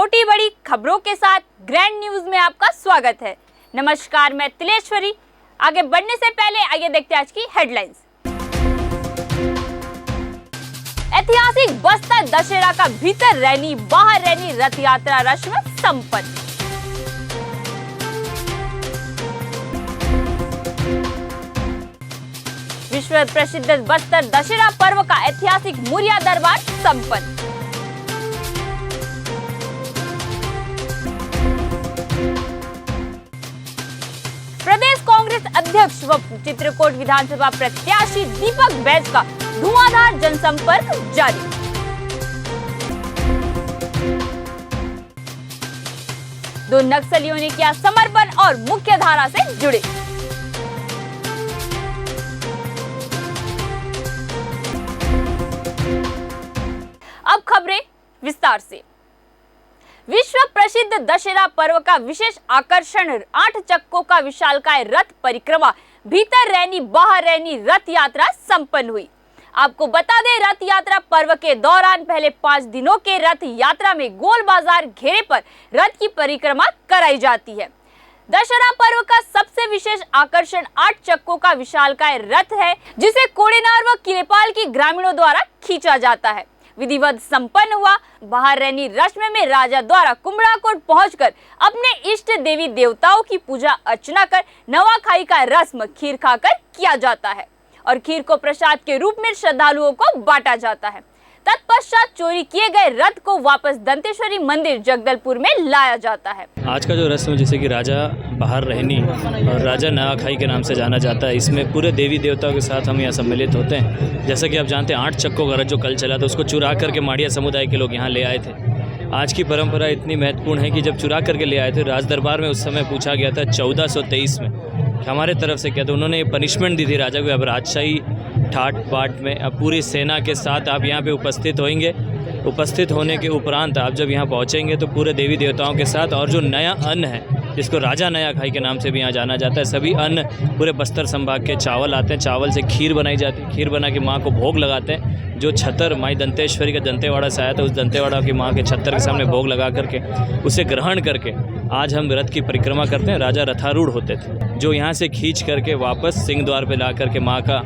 छोटी बड़ी खबरों के साथ ग्रैंड न्यूज में आपका स्वागत है। नमस्कार, मैं तिलेश्वरी। आगे बढ़ने से पहले आइए देखते हैं आज की हेडलाइंस। ऐतिहासिक बस्तर दशहरा का भीतर रैनी बाहर रैनी रथ यात्रा रस्म संपन्न। विश्व प्रसिद्ध बस्तर दशहरा पर्व का ऐतिहासिक मुरिया दरबार संपन्न। प्रदेश कांग्रेस अध्यक्ष व चित्रकूट विधानसभा प्रत्याशी दीपक बैज का धुआंधार जनसंपर्क जारी। दो नक्सलियों ने किया समर्पण और मुख्य धारा से जुड़े। अब खबरें विस्तार से। विश्व प्रसिद्ध दशहरा पर्व का विशेष आकर्षण 8 चक्कों का विशालकाय रथ परिक्रमा भीतर रैनी बाहर रैनी रथ यात्रा संपन्न हुई। आपको बता दें, रथ यात्रा पर्व के दौरान पहले 5 दिनों के रथ यात्रा में गोल बाजार घेरे पर रथ की परिक्रमा कराई जाती है। दशहरा पर्व का सबसे विशेष आकर्षण 8 चक्कों का विशालकाय रथ है, जिसे कोड़ेनार व किलेपाल की ग्रामीणों द्वारा खींचा जाता है। विधिवत संपन्न हुआ। बाहर रैनी रस्म में राजा द्वारा कुम्भड़ाकोट पहुंचकर अपने इष्ट देवी देवताओं की पूजा अर्चना कर नवाखाई का रस्म खीर खाकर किया जाता है और खीर को प्रसाद के रूप में श्रद्धालुओं को बांटा जाता है। तत्पश्चात चोरी किए गए रथ को वापस दंतेश्वरी मंदिर जगदलपुर में लाया जाता है। आज का जो रस्म जैसे कि राजा बाहर रहनी और राजा नवाखाई के नाम से जाना जाता है, इसमें पूरे देवी देवताओं के साथ हम यहाँ सम्मिलित होते हैं। जैसा कि आप जानते हैं, 8 चक्कों का रथ जो कल चला था, उसको चुरा करके माड़िया समुदाय के लोग यहाँ ले आए थे। आज की परंपरा इतनी महत्वपूर्ण है कि जब चुरा करके ले आए थे, राज दरबार में उस समय पूछा गया था 1423 में हमारे तरफ से क्या, तो उन्होंने पनिशमेंट दी थी राजा को, अब राजशाही ठाट बाट में अब पूरी सेना के साथ आप यहाँ पे उपस्थित होंगे। उपस्थित होने के उपरांत आप जब यहाँ पहुँचेंगे तो पूरे देवी देवताओं के साथ और जो नया अन्न है जिसको राजा नया खाई के नाम से भी यहाँ जाना जाता है, सभी अन्न पूरे बस्तर संभाग के चावल आते हैं। चावल से खीर बनाई जाती है। खीर बना के माँ को भोग लगाते हैं। जो छतर माई दंतेश्वरी का दंतेवाड़ा से आया था, उस दंतेवाड़ा की माँ के छतर के सामने भोग लगा करके उसे ग्रहण करके आज हम रथ की परिक्रमा करते हैं। राजा रथारूढ़ होते थे, जो यहाँ से खींच करके वापस सिंह द्वार पर ला करके माँ का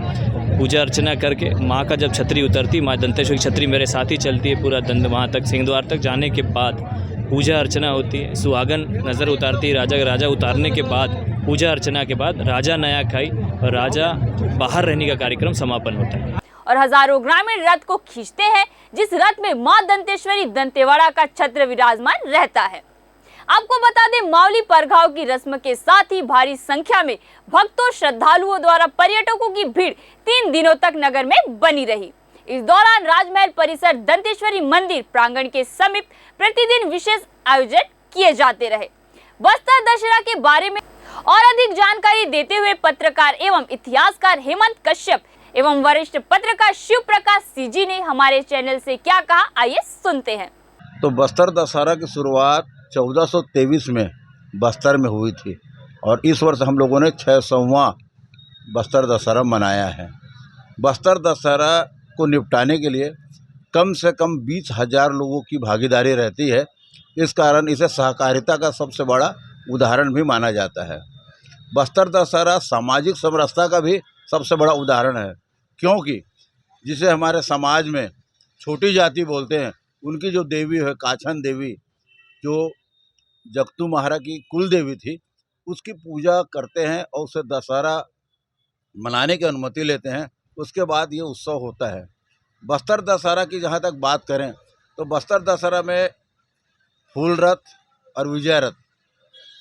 पूजा अर्चना करके माँ का जब छतरी उतरती, माँ दंतेश्वरी की छतरी मेरे साथ ही चलती है पूरा दंड वहाँ तक सिंह द्वार तक जाने के बाद पूजा अर्चना होती है। सुहागन नज़र उतारती है राजा उतारने के बाद पूजा अर्चना के बाद राजा नया खाई और राजा बाहर रहने का कार्यक्रम समापन होता है और हजारों ग्रामीण रथ को खींचते हैं, जिस रथ में मां दंतेश्वरी दंतेवाड़ा का छत्र विराजमान रहता है। आपको बता दें, मावली परघाव की रस्म के साथ ही भारी संख्या में भक्तों श्रद्धालुओं द्वारा पर्यटकों की भीड़ 3 दिनों तक नगर में बनी रही। इस दौरान राजमहल परिसर दंतेश्वरी मंदिर प्रांगण के समीप प्रतिदिन विशेष आयोजन किए जाते रहे। बस्तर दशहरा के बारे में और अधिक जानकारी देते हुए पत्रकार एवं इतिहासकार हेमंत कश्यप एवं वरिष्ठ पत्रकार शिव प्रकाश सीजी ने हमारे चैनल से क्या कहा, आइए सुनते हैं। तो बस्तर दशहरा की शुरुआत 1423 में बस्तर में हुई थी और इस वर्ष हम लोगों ने 600वां बस्तर दशहरा मनाया है। बस्तर दशहरा को निपटाने के लिए कम से कम 20,000 लोगों की भागीदारी रहती है। इस कारण इसे सहकारिता का सबसे बड़ा उदाहरण भी माना जाता है। बस्तर दशहरा सामाजिक समरसता का भी सबसे बड़ा उदाहरण है, क्योंकि जिसे हमारे समाज में छोटी जाति बोलते हैं, उनकी जो देवी है काछन देवी, जो जगतू महाराज की कुल देवी थी, उसकी पूजा करते हैं और उसे दशहरा मनाने की अनुमति लेते हैं। उसके बाद ये उत्सव होता है। बस्तर दशहरा की जहाँ तक बात करें तो बस्तर दशहरा में फूल रथ और विजय रथ,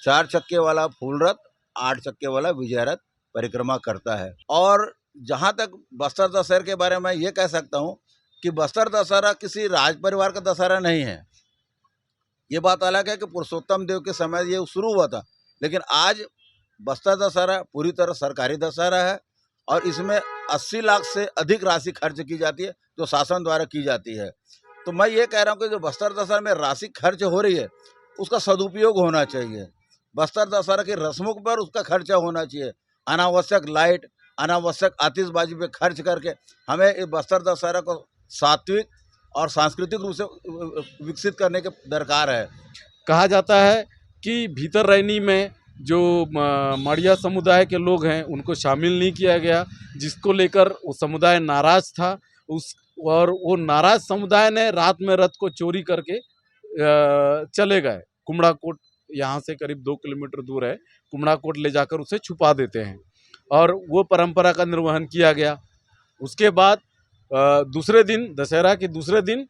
4 चक्के वाला फूल रथ, 8 चक्के वाला विजय रथ परिक्रमा करता है। और जहाँ तक बस्तर दशहरा के बारे में ये कह सकता हूँ कि बस्तर दशहरा किसी राज परिवार का दशहरा नहीं है। ये बात अलग है कि पुरुषोत्तम देव के समय ये शुरू हुआ था, लेकिन आज बस्तर दशहरा पूरी तरह सरकारी दशहरा है और इसमें 80 लाख से अधिक राशि खर्च की जाती है, जो शासन द्वारा की जाती है। तो मैं ये कह रहा हूँ कि जो बस्तर दशहरा में राशि खर्च हो रही है, उसका सदुपयोग होना चाहिए। बस्तर दशहरा की रस्मों पर उसका खर्चा होना चाहिए। अनावश्यक लाइट, अनावश्यक आतिशबाजी पे खर्च करके हमें इस बस्तर दशहरा को सात्विक और सांस्कृतिक रूप से विकसित करने के दरकार है। कहा जाता है कि भीतर रैनी में जो माड़िया समुदाय के लोग हैं उनको शामिल नहीं किया गया, जिसको लेकर वो समुदाय नाराज था। और वो नाराज समुदाय ने रात में रथ को चोरी करके चले गए। कुमड़ाकोट यहाँ से करीब 2 किलोमीटर दूर है, कुमड़ाकोट ले जाकर उसे छुपा देते हैं और वो परंपरा का निर्वहन किया गया। उसके बाद दूसरे दिन, दशहरा के दूसरे दिन,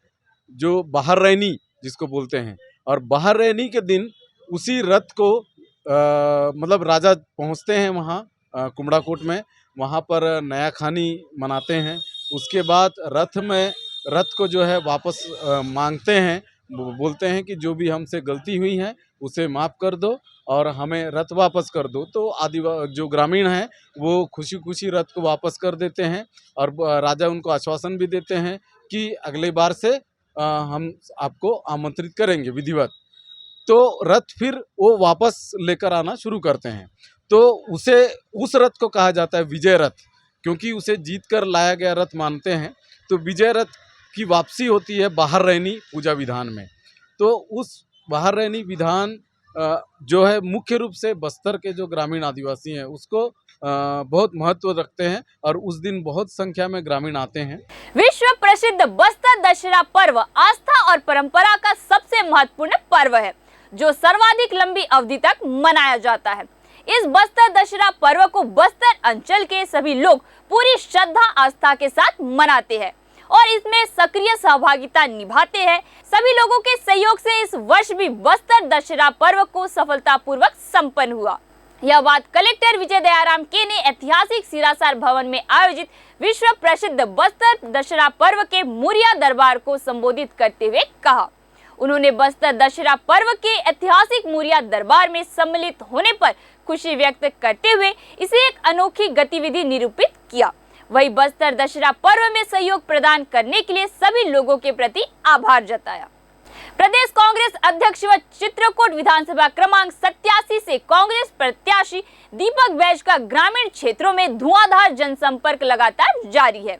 जो बाहर रैनी जिसको बोलते हैं, और बाहर रैनी के दिन उसी रथ को मतलब राजा पहुंचते हैं वहाँ कुमड़ाकोट में, वहाँ पर नया खानी मनाते हैं। उसके बाद रथ को जो है वापस मांगते हैं, बोलते हैं कि जो भी हमसे गलती हुई है उसे माफ़ कर दो और हमें रथ वापस कर दो। तो जो ग्रामीण हैं वो खुशी खुशी रथ को वापस कर देते हैं और राजा उनको आश्वासन भी देते हैं कि अगले बार से हम आपको आमंत्रित करेंगे विधिवत। तो रथ फिर वो वापस लेकर आना शुरू करते हैं। तो उस रथ को कहा जाता है विजय रथ, क्योंकि उसे जीत कर लाया गया रथ मानते हैं। तो विजय रथ की वापसी होती है बाहर रैनी पूजा विधान में। तो उस बाहर रैनी विधान जो है मुख्य रूप से बस्तर के जो ग्रामीण आदिवासी हैं उसको बहुत महत्व रखते हैं और उस दिन बहुत संख्या में ग्रामीण आते हैं। विश्व प्रसिद्ध बस्तर दशहरा पर्व आस्था और परंपरा का सबसे महत्वपूर्ण पर्व है जो सर्वाधिक लंबी अवधि तक मनाया जाता है। इस बस्तर दशहरा पर्व को बस्तर अंचल के सभी लोग पूरी श्रद्धा आस्था के साथ मनाते हैं और इसमें सक्रिय सहभागिता निभाते हैं। सभी लोगों के सहयोग से इस वर्ष भी बस्तर दशहरा पर्व को सफलतापूर्वक संपन्न हुआ। यह बात कलेक्टर विजय दयाराम के ने ऐतिहासिक सिरासार भवन में आयोजित विश्व प्रसिद्ध बस्तर दशहरा पर्व के मुरिया दरबार को संबोधित करते हुए कहा। उन्होंने बस्तर दशहरा पर्व के ऐतिहासिक मुरिया दरबार में सम्मिलित होने पर खुशी व्यक्त करते हुए इसे एक अनोखी गतिविधि निरूपित किया। वही बस्तर दशहरा पर्व में सहयोग प्रदान करने के लिए सभी लोगों के प्रति आभार जताया। प्रदेश कांग्रेस अध्यक्ष व चित्रकूट विधानसभा क्रमांक 87 से कांग्रेस प्रत्याशी दीपक बैज का ग्रामीण क्षेत्रों में धुआंधार जनसंपर्क लगातार जारी है।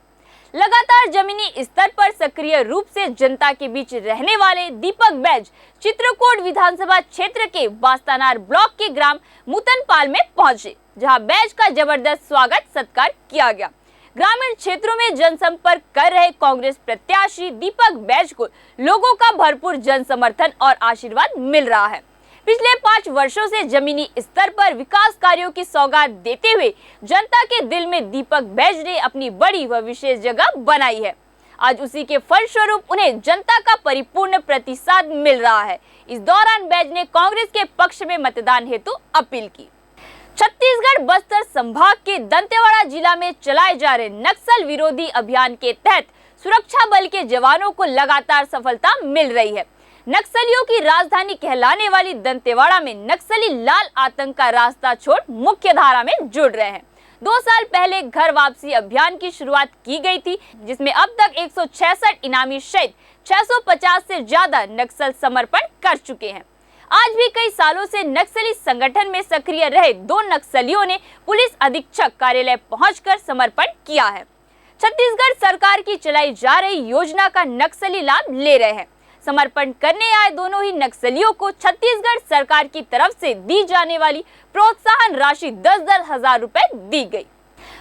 लगातार जमीनी स्तर पर सक्रिय रूप से जनता के बीच रहने वाले दीपक बैज चित्रकूट विधानसभा क्षेत्र के बास्तानार ब्लॉक के ग्राम मुतनपाल में पहुंचे, जहां बैज का जबरदस्त स्वागत सत्कार किया गया। ग्रामीण क्षेत्रों में जनसंपर्क कर रहे कांग्रेस प्रत्याशी दीपक बैज को लोगों का भरपूर जन समर्थन और आशीर्वाद मिल रहा है। पिछले 5 वर्षों से जमीनी स्तर पर विकास कार्यों की सौगात देते हुए जनता के दिल में दीपक बैज ने अपनी बड़ी व विशेष जगह बनाई है। आज उसी के फलस्वरूप उन्हें जनता का परिपूर्ण प्रतिसाद मिल रहा है। इस दौरान बैज ने कांग्रेस के पक्ष में मतदान हेतु अपील की। छत्तीसगढ़ बस्तर संभाग के दंतेवाड़ा जिला में चलाए जा रहे नक्सल विरोधी अभियान के तहत सुरक्षा बल के जवानों को लगातार सफलता मिल रही है। नक्सलियों की राजधानी कहलाने वाली दंतेवाड़ा में नक्सली लाल आतंक का रास्ता छोड़ मुख्य धारा में जुड़ रहे हैं। 2 साल पहले घर वापसी अभियान की शुरुआत की गई थी, जिसमें अब तक 166 इनामी शहीद 650 से ज्यादा नक्सल समर्पण कर चुके हैं। आज भी कई सालों से नक्सली संगठन में सक्रिय रहे 2 नक्सलियों ने पुलिस अधीक्षक कार्यालय पहुंचकर समर्पण किया है। छत्तीसगढ़ सरकार की चलाई जा रही योजना का नक्सली लाभ ले रहे हैं। समर्पण करने आए दोनों ही नक्सलियों को छत्तीसगढ़ सरकार की तरफ से दी जाने वाली प्रोत्साहन राशि 10-10 हजार रुपए दी गई।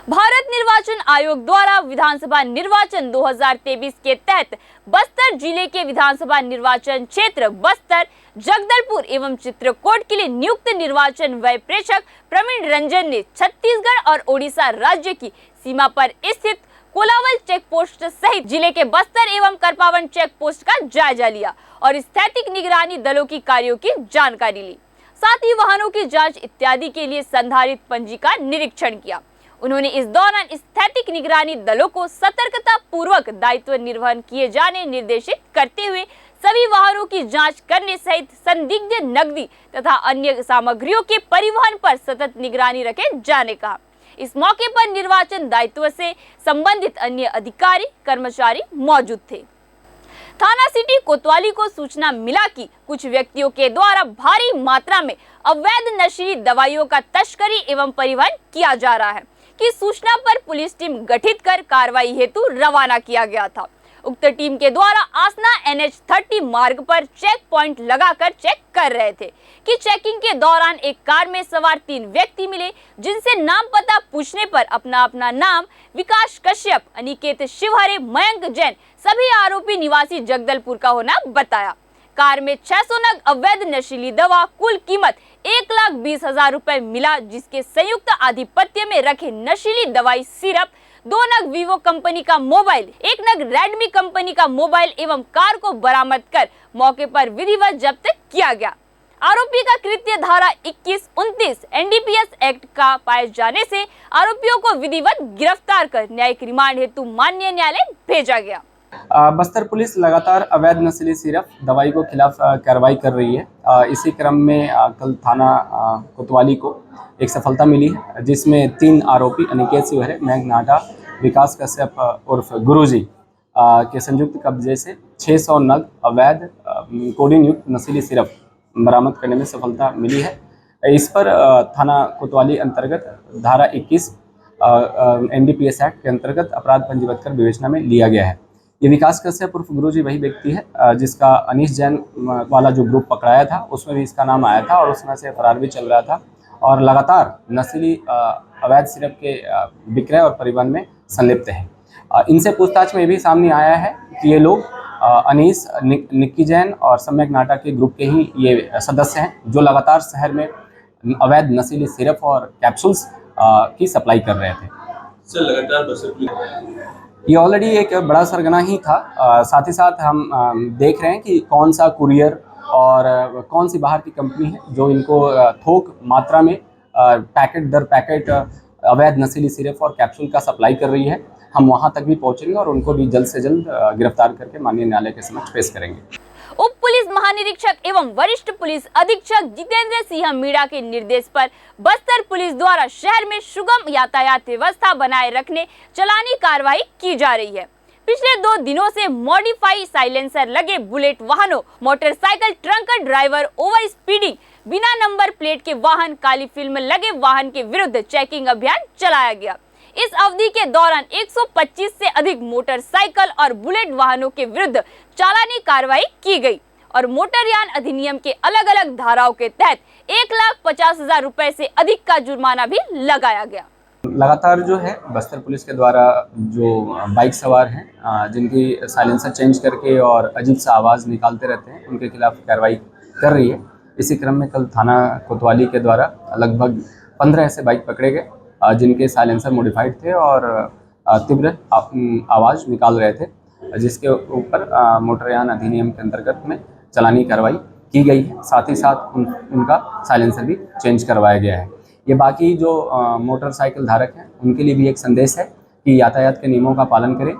भारत निर्वाचन आयोग द्वारा विधानसभा निर्वाचन 2023 के तहत बस्तर जिले के विधानसभा निर्वाचन क्षेत्र बस्तर, जगदलपुर एवं चित्रकूट के लिए नियुक्त निर्वाचन व्यय प्रेक्षक प्रवीण रंजन ने छत्तीसगढ़ और ओडिशा राज्य की सीमा पर स्थित कोलावल चेक पोस्ट सहित जिले के बस्तर एवं करपावन चेक पोस्ट का जायजा लिया और स्थैतिक निगरानी दलों की कार्यों की जानकारी ली। साथ ही वाहनों की जांच इत्यादि के लिए संधारित पंजी का निरीक्षण किया। उन्होंने इस दौरान स्थैतिक निगरानी दलों को सतर्कता पूर्वक दायित्व निर्वहन किए जाने निर्देशित करते हुए सभी वाहनों की जांच करने सहित संदिग्ध नकदी तथा अन्य सामग्रियों के परिवहन पर सतत निगरानी रखे जाने कहा। इस मौके पर निर्वाचन दायित्व से संबंधित अन्य अधिकारी कर्मचारी मौजूद थे। थाना सिटी कोतवाली को सूचना मिला कि कुछ व्यक्तियों के द्वारा भारी मात्रा में अवैध नशीली दवाइयों का तस्करी एवं परिवहन किया जा रहा है। की सूचना पर पुलिस टीम गठित कर कार्रवाई हेतु रवाना किया गया था। उक्त टीम के द्वारा आसना NH30 मार्ग पर चेक पॉइंट लगाकर चेक कर रहे थे कि चेकिंग के दौरान एक कार में सवार 3 व्यक्ति मिले, जिनसे नाम पता पूछने पर अपना नाम विकास कश्यप, अनिकेत शिवहरे, मयंक जैन सभी आरोपी निवासी जगदलपुर का होना बताया। कार में 600 नग अवैध नशीली दवा, कुल कीमत 1,20,000 रुपए मिला, जिसके संयुक्त आधिपत्य में रखे नशीली दवाई सिरप, 2 नग वीवो कंपनी का मोबाइल, 1 नग रेडमी कंपनी का मोबाइल एवं कार को बरामद कर मौके पर विधिवत जब्त किया गया। आरोपी का कृत्य धारा 21-29 NDPS एक्ट का पाए जाने से आरोपियों को विधिवत गिरफ्तार कर न्यायिक रिमांड हेतु माननीय न्यायालय भेजा गया। बस्तर पुलिस लगातार अवैध नशीली सिरप दवाई को खिलाफ कार्रवाई कर रही है। इसी क्रम में कल थाना कोतवाली को एक सफलता मिली है, जिसमें 3 आरोपी अनिकेत शिवहरे, मयंक नाटा, विकास कश्यप उर्फ गुरुजी के संयुक्त कब्जे से 600 नग अवैध कोडीन युक्त नशीली सिरप बरामद करने में सफलता मिली है। इस पर थाना कोतवाली अंतर्गत धारा 21 NDPS एक्ट के अंतर्गत अपराध पंजीबद्ध कर विवेचना में लिया गया है। ये विकास कश्यप उर्फ गुरुजी वही व्यक्ति है जिसका अनीश जैन वाला जो ग्रुप पकड़ाया था उसमें भी इसका नाम आया था और उसमें से फरार भी चल रहा था और लगातार नशीली अवैध सिरप के विक्रय और परिवहन में संलिप्त है। इनसे पूछताछ में ये भी सामने आया है कि ये लोग अनीस, निक्की जैन और सम्यक नाटा के ग्रुप के ही ये सदस्य हैं, जो लगातार शहर में अवैध नशीली सिरप और कैप्सूल्स की सप्लाई कर रहे थे। सर, लगातार ये ऑलरेडी एक बड़ा सरगना ही था। साथ ही साथ हम देख रहे हैं कि कौन सा कुरियर और कौन सी बाहर की कंपनी है जो इनको थोक मात्रा में पैकेट दर पैकेट अवैध नशीली सिरप और कैप्सूल का सप्लाई कर रही है। हम वहां तक भी पहुंचेंगे और उनको भी जल्द से जल्द गिरफ्तार करके माननीय न्यायालय के समक्ष पेश करेंगे। उप पुलिस महानिरीक्षक एवं वरिष्ठ पुलिस अधीक्षक जितेंद्र सिंह मीणा के निर्देश पर बस्तर पुलिस द्वारा शहर में सुगम यातायात व्यवस्था बनाए रखने चालानी कार्रवाई की जा रही है। पिछले 2 दिनों से मॉडिफाई साइलेंसर लगे बुलेट वाहनों, motorcycle trunk driver, over speeding, बिना नंबर प्लेट के वाहन, काली फिल्म लगे वाहन के विरुद्ध चेकिंग अभियान चलाया गया। इस अवधि के दौरान 125 से अधिक मोटरसाइकिल और बुलेट वाहनों के विरुद्ध चालानी कार्रवाई की गई और मोटरयान अधिनियम के अलग अलग धाराओं के तहत 1,50,000 रुपए से अधिक का जुर्माना भी लगाया गया। लगातार जो है बस्तर पुलिस के द्वारा जो बाइक सवार हैं जिनकी साइलेंसर चेंज करके और अजीब सा आवाज़ निकालते रहते हैं, उनके खिलाफ कार्रवाई कर रही है। इसी क्रम में कल थाना कोतवाली के द्वारा लगभग 15 ऐसे बाइक पकड़े गए जिनके साइलेंसर मॉडिफाइड थे और तीव्र आवाज़ निकाल रहे थे, जिसके ऊपर मोटरयान अधिनियम के अंतर्गत में चालानी कार्रवाई की गई है। साथ ही साथ उनका साइलेंसर भी चेंज करवाया गया है। ये बाकी जो मोटरसाइकिल धारक हैं उनके लिए भी एक संदेश है कि यातायात के नियमों का पालन करें।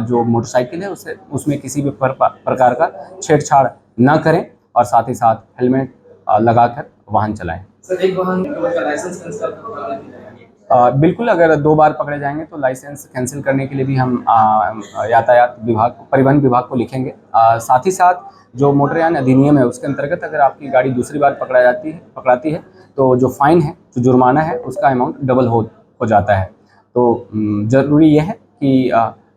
जो मोटरसाइकिल है उसमें किसी भी प्रकार का छेड़छाड़ न करें और साथ ही साथ हेलमेट लगाकर वाहन चलाएं। सर, एक वाहन का लाइसेंस कैंसिल बिल्कुल, अगर 2 बार पकड़े जाएंगे तो लाइसेंस कैंसिल करने के लिए भी हम यातायात विभाग, परिवहन विभाग को लिखेंगे। साथ ही साथ जो मोटरयान अधिनियम है उसके अंतर्गत अगर आपकी गाड़ी दूसरी बार पकड़ाती है तो जो फाइन है, जो जुर्माना है, उसका अमाउंट डबल हो जाता है। तो ज़रूरी यह है कि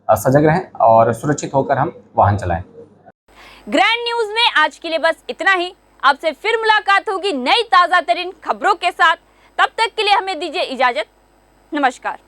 सजग रहें और सुरक्षित होकर हम वाहन चलाएं। ग्रैंड न्यूज़ में आज के लिए बस इतना ही। आपसे फिर मुलाकात होगी नई ताज़ा तरीन खबरों के साथ। तब तक के लिए हमें दीजिए इजाज़त। नमस्कार।